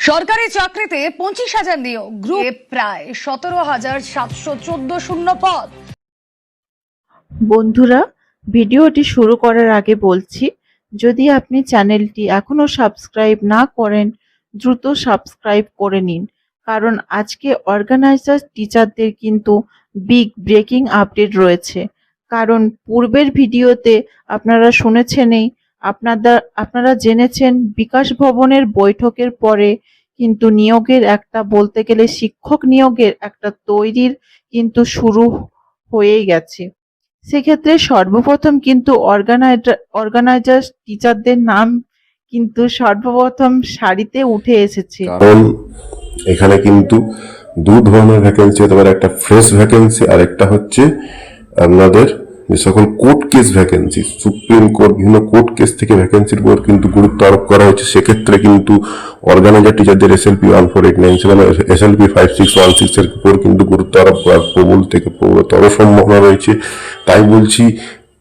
সরকারি চাকরিতে 25,000 নিয়োগ, গ্রুপে প্রায় 17,714 শূন্য পদ। বন্ধুরা, ভিডিওটি শুরু করার আগে বলছি, যদি আপনি চ্যানেলটি এখনো সাবস্ক্রাইব না করেন দ্রুত সাবস্ক্রাইব করে নিন, কারণ আজকে অর্গানাইজার টিচারদের কিন্তু বিগ ব্রেকিং আপডেট রয়েছে। কারণ পূর্বের ভিডিওতে আপনারা শুনেছেনই, আপনারা জেনেছেন বিকাশ ভবনের বৈঠকের পরে কিন্তু নিয়োগের একটা, বলতে গেলে শিক্ষক নিয়োগের একটা তৈরির কিন্তু শুরু হয়েই গেছে। সেক্ষেত্রে সর্বপ্রথম কিন্তু অর্গানাইজার টিচারদের নাম কিন্তু সর্বপ্রথম সারিতে উঠে এসেছে। কারণ এখানে কিন্তু দু ধরনের ভ্যাকেন্সি হতে পারে, একটা ফ্রেশ ভ্যাকেন্সি আর একটা হচ্ছে আপনাদের যে সকল court case vacancy, supreme court বিভিন্ন কোর্ট কেস থেকে ভ্যাকেন্সির উপর কিন্তু গুরুত্ব আরোপ করা হয়েছে। সেক্ষেত্রে কিন্তু অর্গানাইজার টিচারদের SLP 1489 SLP 5616 এর উপর কিন্তু গুরুত্ব আরোপ করার প্রবল থেকে প্রবলতর সম্ভাবনা রয়েছে। তাই বলছি,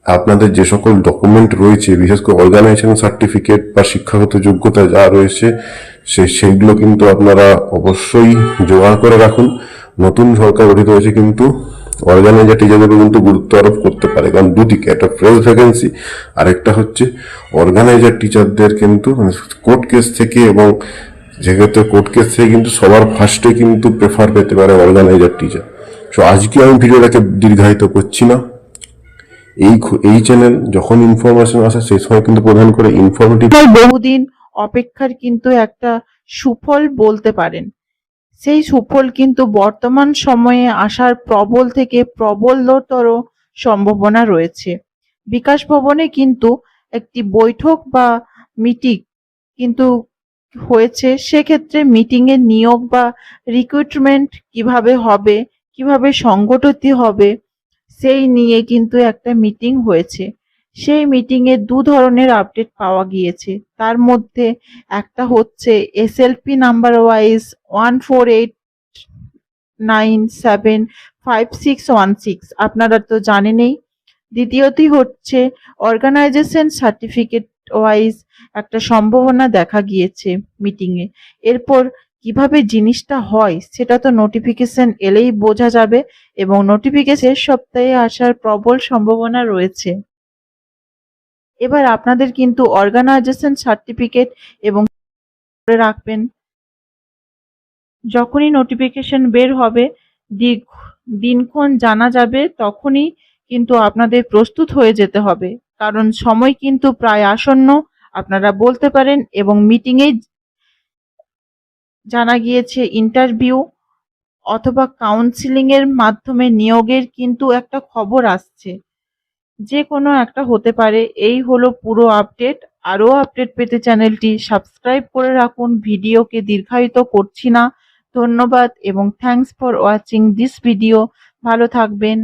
আপনাদের যে সকল ডকুমেন্ট রয়েছে, বিশেষ করে অর্গানাইজেশন সার্টিফিকেট বা শিক্ষাগত যোগ্যতা যা রয়েছে সেগুলো কিন্তু আপনারা অবশ্যই জোগাড় করে রাখুন। নতুন সরকার গঠিত হয়েছে, কিন্তু অর্গানাইজার টিচারদের কিন্তু গুরুত্ব আরোপ করতে পারে, কারণ দুদিকে, একটা ফ্রেশ ভ্যাকেন্সি আর একটা হচ্ছে অর্গানাইজার টিচারদের কিন্তু কোর্ট কেস থেকে, এবং যেক্ষেত্রে কোর্ট কেস থেকে কিন্তু সবার ফার্স্টে কিন্তু প্রেফার পেতে পারে অর্গানাইজার টিচার। তো আজকে আমি ভিডিওটাকে দীর্ঘায়িত করছি না। এই চ্যানেল যখন ইনফরমেশন আসে সেই সময় কিন্তু প্রধান করে ইনফরমেটিভ, বহুদিন অপেক্ষার কিন্তু একটা সুফল বলতে পারেন। সেই সুফল কিন্তু বর্তমান সময়ে আসার প্রবল থেকে প্রবলতর সম্ভাবনা রয়েছে। বিকাশ ভবনে কিন্তু একটি বৈঠক বা মিটিং কিন্তু হয়েছে। সেক্ষেত্রে মিটিংয়ের নিয়োগ বা রিক্রুটমেন্ট কিভাবে হবে, কিভাবে সংগঠিত হবে, সেই নিয়ে কিন্তু একটা মিটিং হয়েছে। সেই মিটিংয়ে দু ধরনের আপডেট পাওয়া গিয়েছে। তার মধ্যে একটা হচ্ছে SLP নাম্বার ওয়াইজ 14897561 আপনারা তো জানেনই। দ্বিতীয়টি হচ্ছে অর্গানাইজেশন সার্টিফিকেট ওয়াইজ একটা সম্ভাবনা দেখা গিয়েছে মিটিংয়ে। এরপর কিভাবে জিনিসটা হয় সেটা তো নোটিফিকেশন এলেই বোঝা যাবে, এবং নোটিফিকেশন সপ্তাহে আসার প্রবল সম্ভাবনা রয়েছে। এবার আপনাদের কিন্তু অর্গানাইজেশন সার্টিফিকেট এবং করে রাখবেন। যখনই নোটিফিকেশন বের হবে, দিনক্ষণ জানা যাবে, তখনই কিন্তু আপনাদের প্রস্তুত হয়ে যেতে হবে, কারণ সময় কিন্তু প্রায় আসন্ন আপনারা বলতে পারেন। এবং মিটিংয়ে জানা গিয়েছে ইন্টারভিউ অথবা কাউন্সিলিং এর মাধ্যমে নিয়োগের কিন্তু একটা খবর আসছে, যে কোনো একটা হতে পারে। এই হলো পুরো আপডেট। আরও আপডেট পেতে চ্যানেলটি সাবস্ক্রাইব করে রাখুন। ভিডিওকে দীর্ঘায়িত করছি না। ধন্যবাদ এবং thanks for watching this video. ভালো থাকবেন।